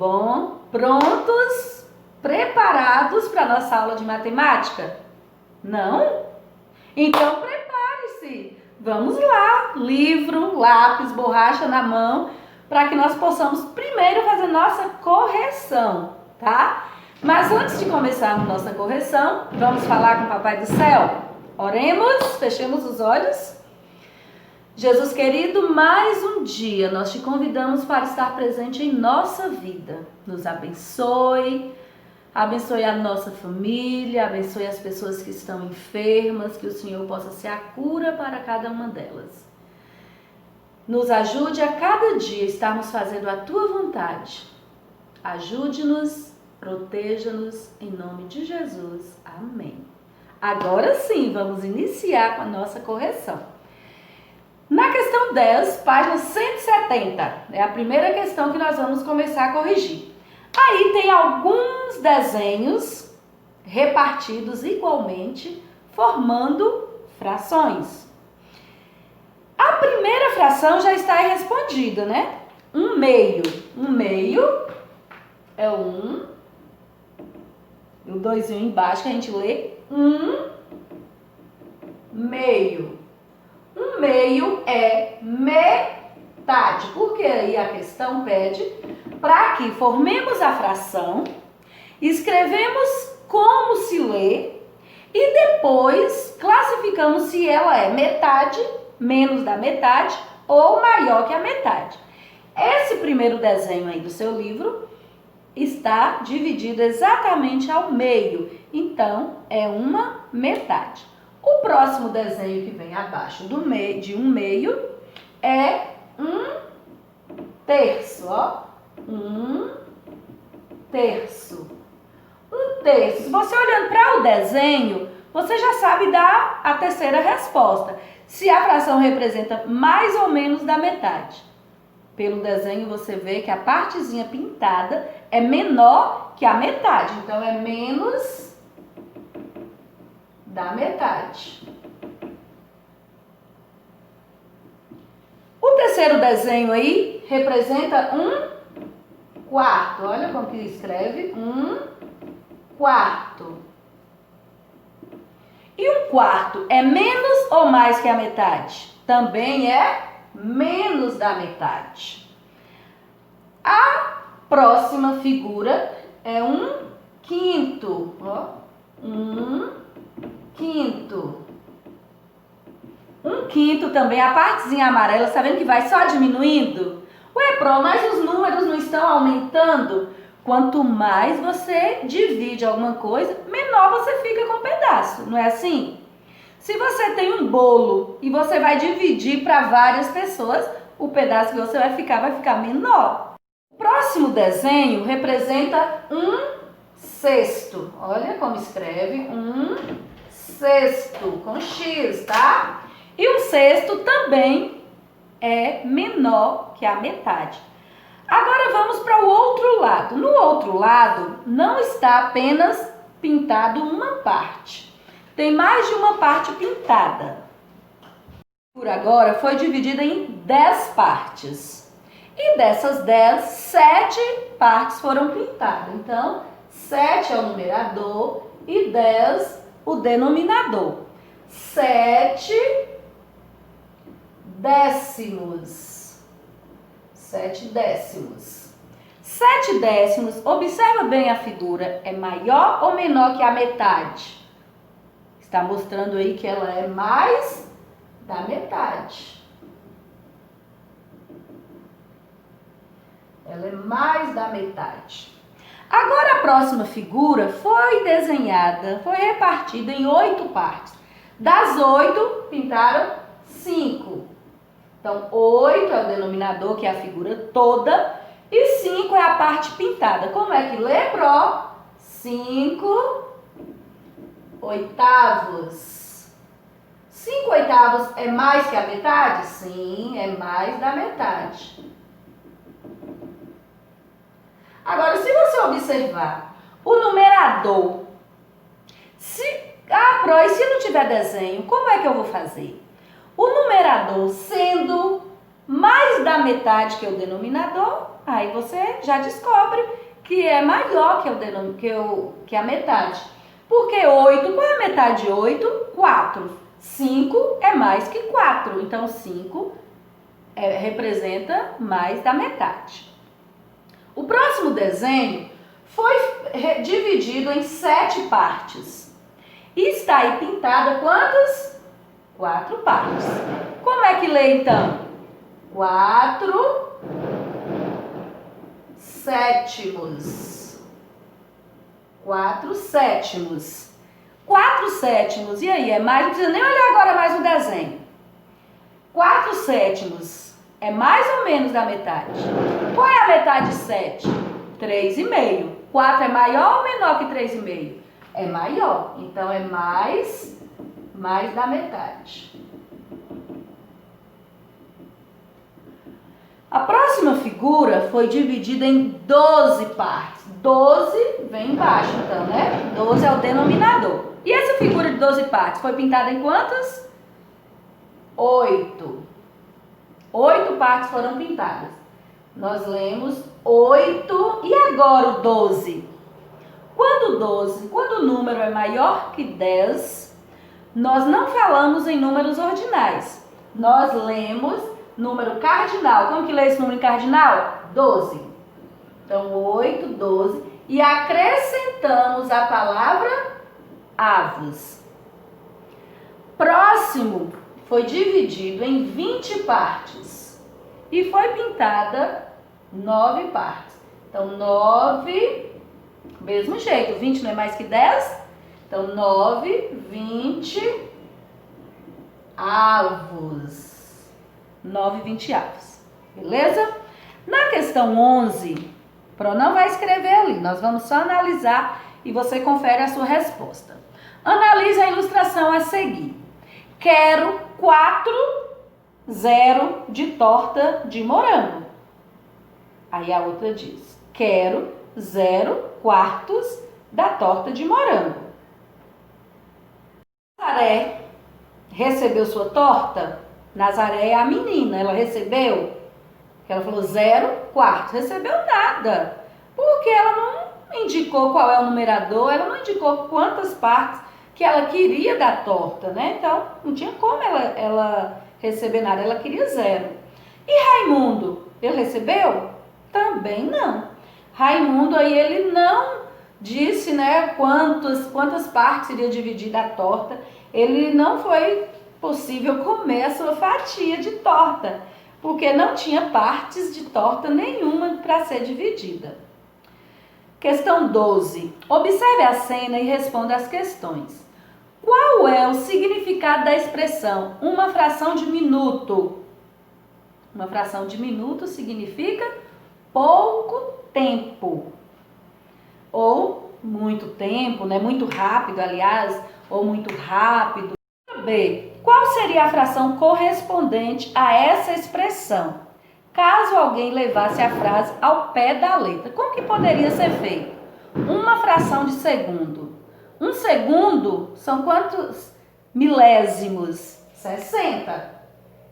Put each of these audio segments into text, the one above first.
bom? Prontos? Preparados para a nossa aula de matemática? Não? Então prepare-se! Vamos lá! Livro, lápis, borracha na mão, para que nós possamos primeiro fazer nossa correção, tá? Mas antes de começarmos nossa correção, vamos falar com o Papai do Céu? Oremos, fechemos os olhos. Jesus querido, mais um dia nós te convidamos para estar presente em nossa vida. Nos abençoe, abençoe a nossa família, abençoe as pessoas que estão enfermas, que o Senhor possa ser a cura para cada uma delas. Nos ajude a cada dia estarmos fazendo a tua vontade. Ajude-nos, proteja-nos, em nome de Jesus. Amém. Agora sim, vamos iniciar com a nossa correção. Na questão 10, página 170, é a primeira questão que nós vamos começar a corrigir. Aí tem alguns desenhos repartidos igualmente, formando frações. A primeira fração já está aí respondida, né? 1/2. 1/2 é 1. E o 2 embaixo que a gente lê 1/2. 1/2 é metade, porque aí a questão pede para que formemos a fração, escrevemos como se lê e depois classificamos se ela é metade, menos da metade ou maior que a metade. Esse primeiro desenho aí do seu livro está dividido exatamente ao meio, então é uma metade. O próximo desenho que vem abaixo de 1/2 é 1/3, ó. 1/3. 1/3. Se você olhando para o desenho, você já sabe dar a terceira resposta. Se a fração representa mais ou menos da metade. Pelo desenho você vê que a partezinha pintada é menor que a metade. Então é menos da metade. O terceiro desenho aí representa 1/4. Olha como que escreve 1/4. E 1/4 é menos ou mais que a metade? Também é menos da metade. A próxima figura é 1/5. Ó, 1/5. 1/5 também, a partezinha amarela, tá vendo que vai só diminuindo? Ué, mas os números não estão aumentando? Quanto mais você divide alguma coisa, menor você fica com o pedaço, não é assim? Se você tem um bolo e você vai dividir para várias pessoas, o pedaço que você vai ficar menor. O próximo desenho representa 1/6. Olha como escreve 1/6 com X, tá? E 1/6 também é menor que a metade. Agora vamos para o outro lado. No outro lado não está apenas pintado uma parte. Tem mais de uma parte pintada. Por agora foi dividida em 10 partes. E dessas 10, 7 partes foram pintadas. Então, 7 é o numerador e 10 o denominador. 7 décimos. 7 décimos. 7 décimos, observa bem a figura, é maior ou menor que a metade? Está mostrando aí que ela é mais da metade. Ela é mais da metade. Agora a próxima figura foi desenhada, foi repartida em 8 partes. Das 8, pintaram 5. Então, 8 é o denominador, que é a figura toda, e 5 é a parte pintada. Como é que lê, Pro? 5 oitavos. 5 oitavos é mais que a metade? Sim, é mais da metade. Agora, se você observar o numerador, Pro, e se não tiver desenho, como é que eu vou fazer? O numerador sendo mais da metade, que é o denominador, aí você já descobre que é maior que a metade. Porque 8, qual é a metade de 8? 4. 5 é mais que 4, então 5 representa mais da metade. O próximo desenho foi dividido em 7 partes. E está aí pintada quantas? 4 partes. Como é que lê então? 4 sétimos. 4 sétimos. 4 sétimos. E aí, é mais? Não precisa nem olhar agora mais o desenho. 4 sétimos é mais ou menos da metade. Qual é a metade de 7? 3,5. 4 é maior ou menor que 3,5? É maior. Então, é mais da metade. A próxima figura foi dividida em 12 partes. 12 vem embaixo, então, né? 12 é o denominador. E essa figura de 12 partes foi pintada em quantas? 8. 8 partes foram pintadas. Nós lemos 8 e agora o 12. Quando o número é maior que 10, nós não falamos em números ordinais. Nós lemos número cardinal. Como que lê esse número cardinal? 12. Então, 8, 12. E acrescentamos a palavra avos. Próximo foi dividido em 20 partes. E foi pintada 9 partes. Então, 9, mesmo jeito. 20 não é mais que 10? Então, 9, 20 avos. 9, 20 avos. Beleza? Na questão 11, Pro não vai escrever ali. Nós vamos só analisar e você confere a sua resposta. Analise a ilustração a seguir. Quero 4 0 de torta de morango. Aí a outra diz, quero 0 quartos da torta de morango. Nazaré recebeu sua torta? Nazaré é a menina, ela recebeu? Ela falou 0 quartos, recebeu nada. Porque ela não indicou qual é o numerador, ela não indicou quantas partes que ela queria da torta, né? Então, não tinha como ela receber nada, ela queria 0. E Raimundo, ele recebeu? Também não. Raimundo, aí ele não disse, né, quantas partes iria dividir da torta. Ele não foi possível comer a sua fatia de torta, porque não tinha partes de torta nenhuma para ser dividida. Questão 12. Observe a cena e responda as questões. Qual é o significado da expressão uma fração de minuto? Uma fração de minuto significa pouco tempo. Ou muito tempo, né? Muito rápido, aliás, ou muito rápido. B. Qual seria a fração correspondente a essa expressão? Caso alguém levasse a frase ao pé da letra. Como que poderia ser feito? Uma fração de segundo. Um segundo são quantos milésimos? 60.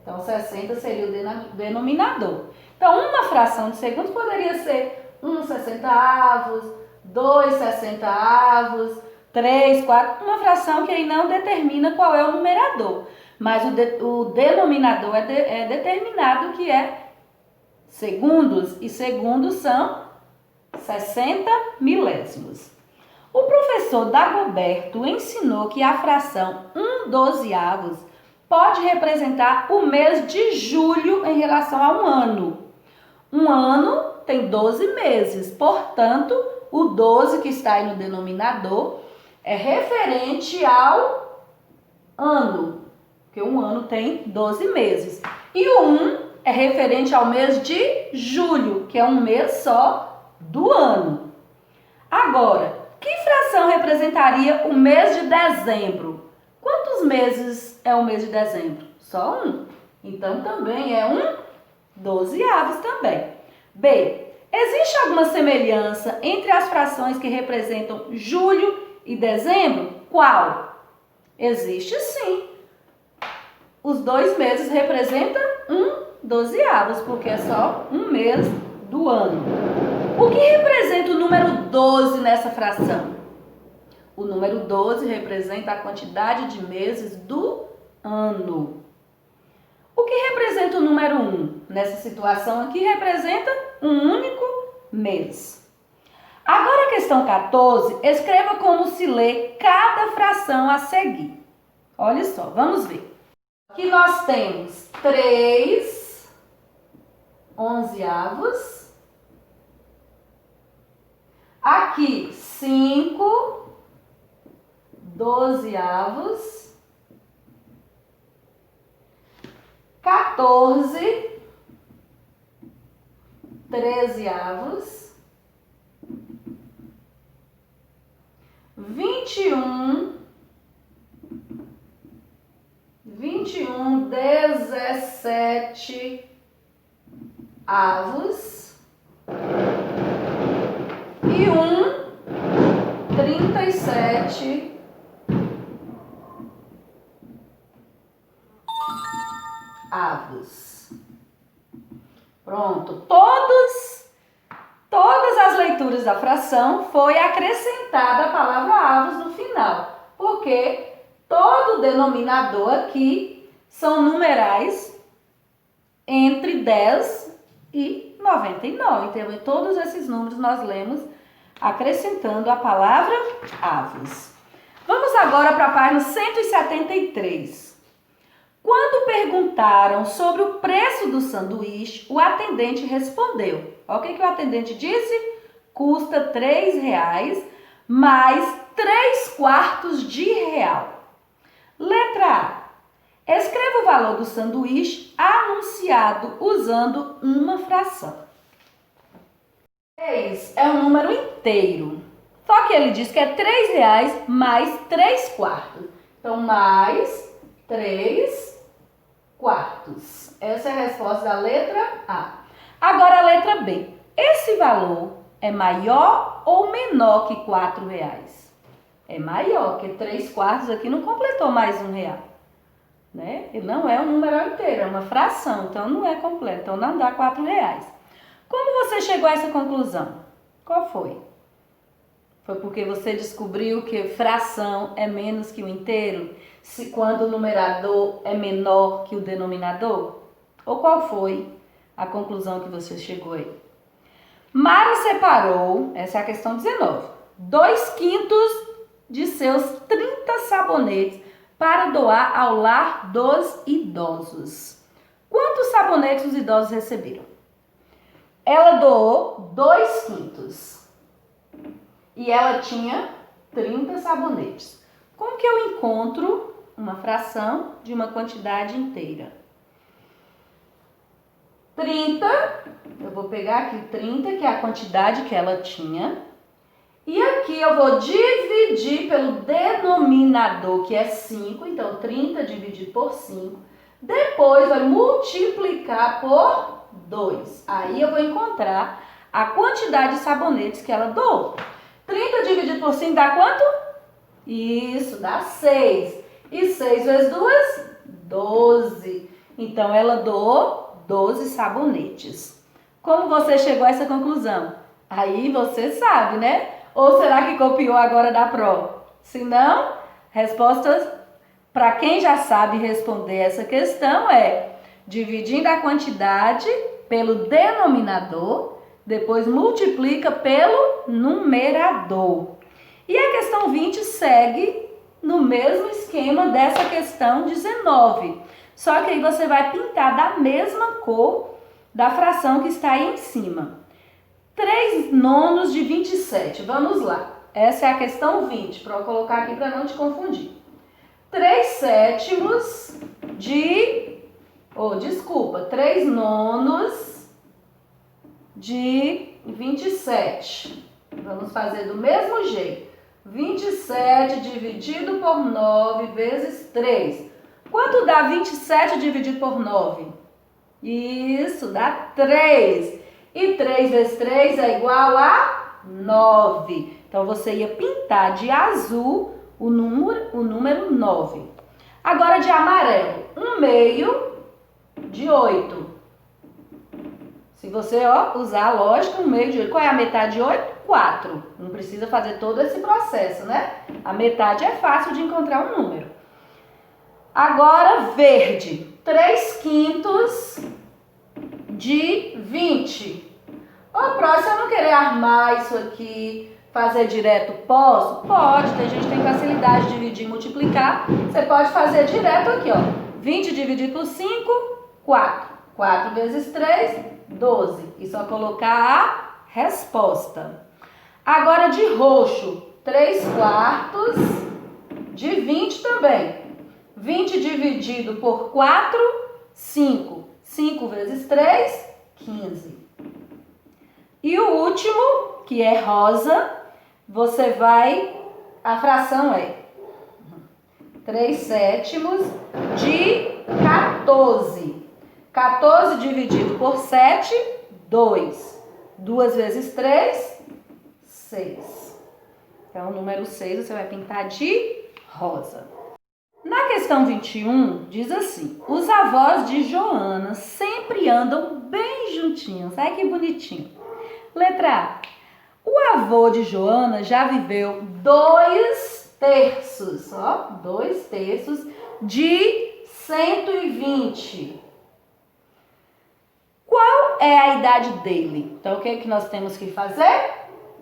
Então, 60 seria o denominador. Então, uma fração de segundo poderia ser 1 60avos, 2 60avos, 3, 4, uma fração que aí não determina qual é o numerador. Mas o denominador é determinado, que é segundos, e segundos são 60 milésimos. O professor Dagoberto ensinou que a fração 1/12 pode representar o mês de julho em relação a um ano. Um ano tem 12 meses, portanto, o 12 que está aí no denominador é referente ao ano, porque um ano tem 12 meses. E o 1 é referente ao mês de julho, que é um mês só do ano. Agora, que fração representaria o mês de dezembro? Quantos meses é o mês de dezembro? Só um. Então, também é 1/12 também. B. Existe alguma semelhança entre as frações que representam julho e dezembro? Qual? Existe sim. Os 2 meses representam dozeavos, porque é só um mês do ano. O que representa o número 12 nessa fração? O número 12 representa a quantidade de meses do ano. O que representa o número 1? Nessa situação aqui, representa um único mês. Agora a questão 14, escreva como se lê cada fração a seguir. Olha só, vamos ver. Aqui nós temos 3 onzeavos. Aqui 5 dozeavos. 14 trezeavos. 21 17 avos e 37 avos. Pronto, todas as leituras da fração foi acrescentada a palavra avos no final, porque todo denominador aqui são numerais entre 10 e 99. Então, todos esses números nós lemos acrescentando a palavra avos. Vamos agora para a página 173. Quando perguntaram sobre o preço do sanduíche, o atendente respondeu. O que o atendente disse? Custa R$3 mais 3/4 de real. Letra A. Escreva o valor do sanduíche anunciado usando uma fração. 3 é um número inteiro. Só que ele diz que é R$3 mais 3/4. Então, mais 3/4. Essa é a resposta da letra A. Agora a letra B. Esse valor é maior ou menor que R$4? É maior, porque 3/4 aqui não completou mais R$1, né? Ele não é um número inteiro, é uma fração, então não é completo, então não dá R$4. Como você chegou a essa conclusão? Qual foi? Foi porque você descobriu que fração é menos que o inteiro, quando o numerador é menor que o denominador? Ou qual foi a conclusão que você chegou aí? Mara separou, essa é a questão 19, 2/5 de seus 30 sabonetes para doar ao lar dos idosos. Quantos sabonetes os idosos receberam? Ela doou 2/5 e ela tinha 30 sabonetes. Como que eu encontro uma fração de uma quantidade inteira? 30, eu vou pegar aqui 30, que é a quantidade que ela tinha. E aqui eu vou dividir pelo denominador, que é 5. Então, 30 dividido por 5. Depois, vai multiplicar por 2. Aí, eu vou encontrar a quantidade de sabonetes que ela doou. 30 dividido por 5 dá quanto? Isso, dá 6. E 6 vezes 2? 12. Então, ela doou 12 sabonetes. Como você chegou a essa conclusão? Aí, você sabe, né? Ou será que copiou agora da prova? Se não, respostas para quem já sabe responder essa questão é dividindo a quantidade pelo denominador, depois multiplica pelo numerador. E a questão 20 segue no mesmo esquema dessa questão 19. Só que aí você vai pintar da mesma cor da fração que está aí em cima. 3/9 de 27. Vamos lá. Essa é a questão 20, para eu colocar aqui para não te confundir. 3/7 de... 3/9 de 27. Vamos fazer do mesmo jeito. 27 dividido por 9 vezes 3. Quanto dá 27 dividido por 9? Isso, dá 3. E 3 vezes 3 é igual a 9. Então, você ia pintar de azul o número 9. Agora, de amarelo, 1/2 de 8. Se você usar a lógica no meio de 8, qual é a metade de 8? 4. Não precisa fazer todo esse processo, né? A metade é fácil de encontrar um número. Agora, verde. 3/5 de 20. Se eu não querer armar isso aqui, fazer direto, posso? Pode, tem gente que tem facilidade de dividir e multiplicar. Você pode fazer direto aqui, 20 dividido por 5, 4. 4 vezes 3, 12. E só colocar a resposta. Agora de roxo, 3/4 de 20 também. 20 dividido por 4, 5. 5 vezes 3, 15. E o último, que é rosa, a fração é 3/7 de 14. 14 dividido por 7, 2. 2 vezes 3, 6. Então, o número 6 você vai pintar de rosa. Na questão 21, diz assim: os avós de Joana sempre andam bem juntinhos. Ai, que bonitinho. Letra A. O avô de Joana já viveu 2/3, 2/3 de 120. Qual é a idade dele? Então, o que é que nós temos que fazer?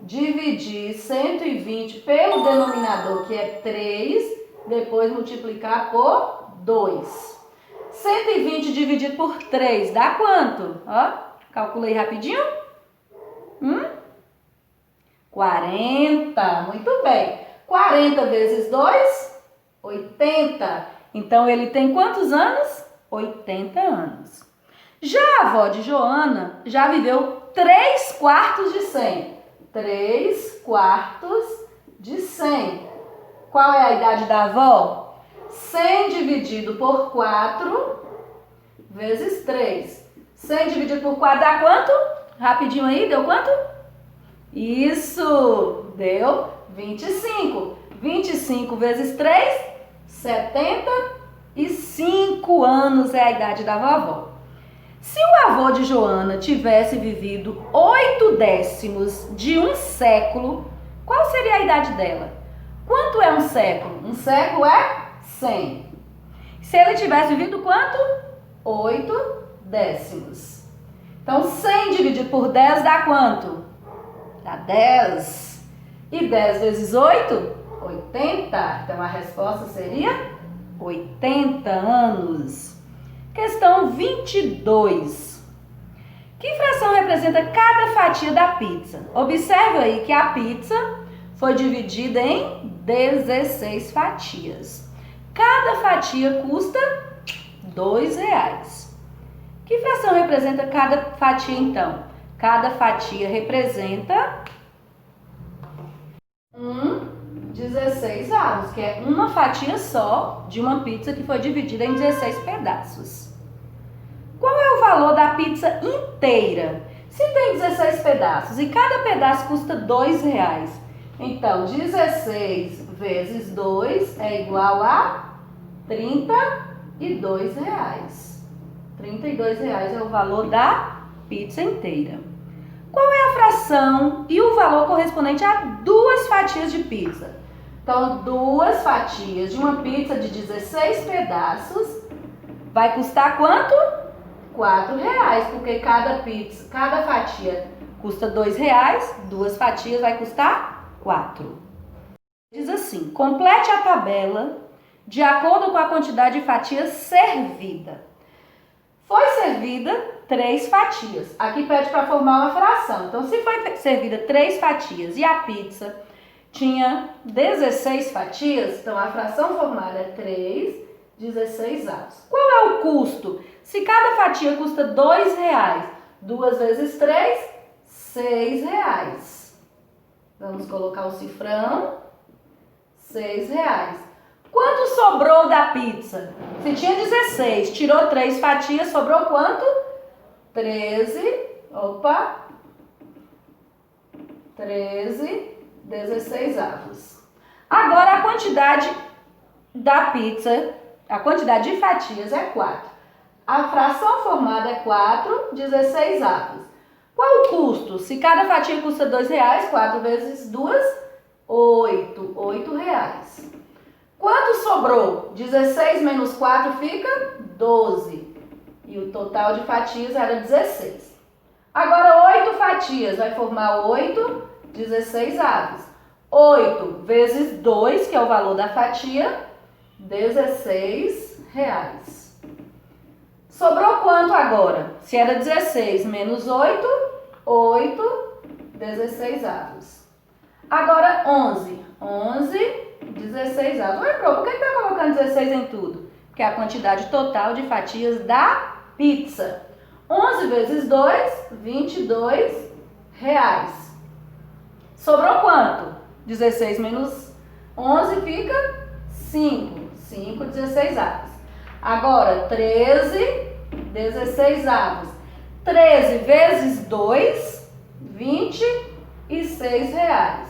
Dividir 120 pelo denominador, que é 3, depois multiplicar por 2. 120 dividido por 3 dá quanto? Calculei rapidinho. 40. Muito bem. 40 vezes 2, 80. Então, ele tem quantos anos? 80 anos. Já a avó de Joana já viveu 3/4 de 100. 3/4 de 100. Qual é a idade da avó? 100 dividido por 4 vezes 3. 100 dividido por 4 dá quanto? Rapidinho aí, deu quanto? Isso, deu 25. 25 vezes 3, 75 anos é a idade da vovó. Se o avô de Joana tivesse vivido 8/10 de um século, qual seria a idade dela? Quanto é um século? Um século é 100. Se ele tivesse vivido quanto? 8/10. Então, 100 dividido por 10 dá quanto? Dá 10. E 10 vezes 8? 80. Então, a resposta seria 80 anos. Questão 22. Que fração representa cada fatia da pizza? Observe aí que a pizza foi dividida em 16 fatias. Cada fatia custa R$2. Que fração representa cada fatia, então? Cada fatia representa 16 avos, que é uma fatia só de uma pizza que foi dividida em 16 pedaços. Qual é o valor da pizza inteira? Se tem 16 pedaços e cada pedaço custa R$2, então 16 vezes 2 é igual a R$32. R$32 é o valor da pizza inteira. Qual é a fração e o valor correspondente a 2 fatias de pizza? Então, 2 fatias de uma pizza de 16 pedaços vai custar quanto? R$4, porque cada fatia custa R$2, 2 fatias vai custar 4. Diz assim: complete a tabela de acordo com a quantidade de fatias servida. Foi servida 3 fatias. Aqui pede para formar uma fração. Então, se foi servida 3 fatias e a pizza tinha 16 fatias, então a fração formada é 3, 16 avos. Qual é o custo? Se cada fatia custa R$2, 2 vezes 3, R$6. Vamos colocar o cifrão, R$6. Quanto sobrou da pizza? Se tinha 16, tirou 3 fatias, sobrou quanto? 13, 16 avos. Agora a quantidade da pizza, a quantidade de fatias é 4. A fração formada é 4, 16 avos. Qual o custo? Se cada fatia custa R$2, 4 vezes 2, 8. R$8. Quanto sobrou? 16 menos 4 fica 12. E o total de fatias era 16. Agora 8 fatias vai formar 8 16avos. 8 vezes 2, que é o valor da fatia, R$16. Sobrou quanto agora? Se era 16 menos 8, 8 16avos. Agora 11 16avos. Ué, por que está colocando 16 em tudo? Porque é a quantidade total de fatias da pizza. 11 vezes 2, R$22. Sobrou quanto? 16 menos 11 fica 5. 5 16avos. Agora 13 16avos. 13 vezes 2, R$26.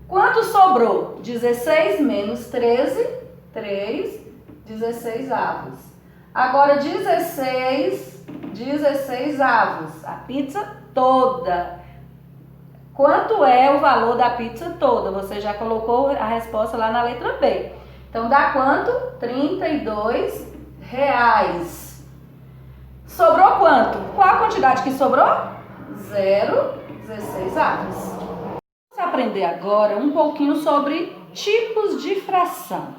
Quanto sobrou? 16 menos 13, 3 16avos. Agora 16avos. A pizza toda. Quanto é o valor da pizza toda? Você já colocou a resposta lá na letra B. Então dá quanto? R$32. Sobrou quanto? Qual a quantidade que sobrou? 0,16avos. Vamos aprender agora um pouquinho sobre tipos de fração.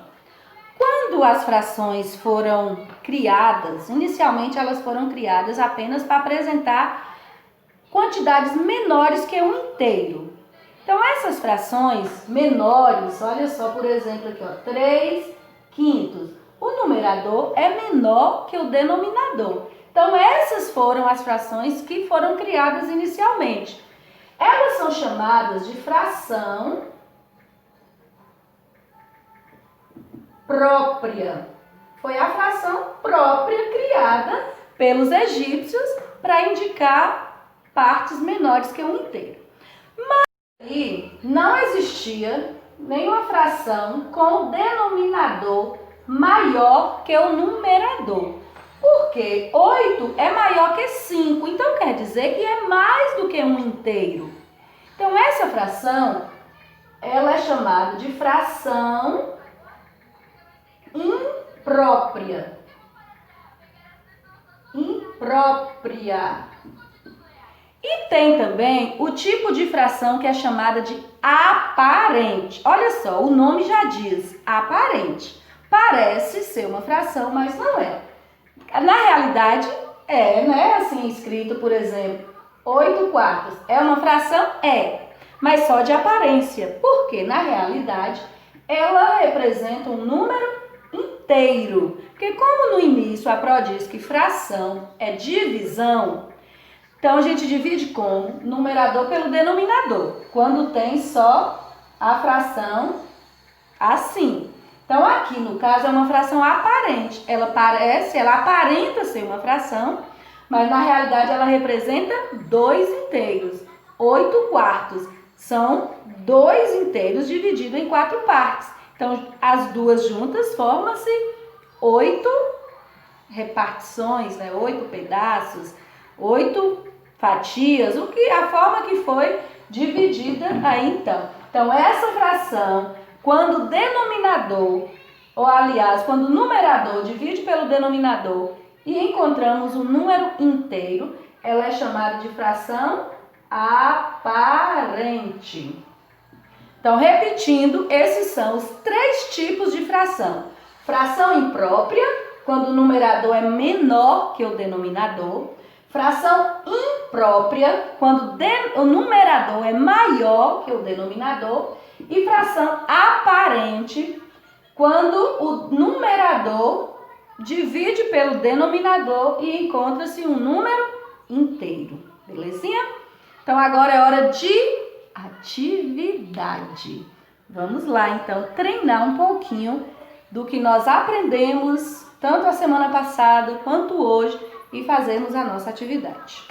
Quando as frações foram criadas, inicialmente elas foram criadas apenas para apresentar quantidades menores que um inteiro. Então essas frações menores, olha só, por exemplo aqui, ó, 3/5. O numerador é menor que o denominador. Então essas foram as frações que foram criadas inicialmente. Elas são chamadas de fração própria. Foi a fração própria criada pelos egípcios para indicar partes menores que um inteiro. Mas aí não existia nenhuma fração com denominador maior que o numerador. Porque 8 é maior que 5, então quer dizer que é mais do que um inteiro. Então essa fração, ela é chamada de fração imprópria. E tem também o tipo de fração que é chamada de aparente. Olha só, o nome já diz aparente. Parece ser uma fração, mas não é. Na realidade, né? Assim, escrito, por exemplo, 8/4. É uma fração? É, mas só de aparência. Porque, na realidade, ela representa um número inteiro. Porque como no início a Pro diz que fração é divisão, então a gente divide como? Numerador pelo denominador. Quando tem só a fração assim. Então, aqui, no caso, é uma fração aparente. Ela aparenta ser uma fração, mas na realidade ela representa 2 inteiros. 8/4 são 2 inteiros divididos em 4 partes. Então, as duas juntas formam-se 8 repartições, né? 8 pedaços, 8 fatias, a forma que foi dividida aí então. Então, essa fração, quando o denominador, ou aliás, quando o numerador divide pelo denominador e encontramos um número inteiro, ela é chamada de fração aparente. Então, repetindo, esses são os 3 tipos de fração. Fração imprópria, quando o numerador é menor que o denominador. Fração imprópria, quando o numerador é maior que o denominador. E fração aparente, quando o numerador divide pelo denominador e encontra-se um número inteiro. Belezinha? Então, agora é hora de atividade. Vamos lá, então, treinar um pouquinho do que nós aprendemos tanto a semana passada quanto hoje e fazermos a nossa atividade.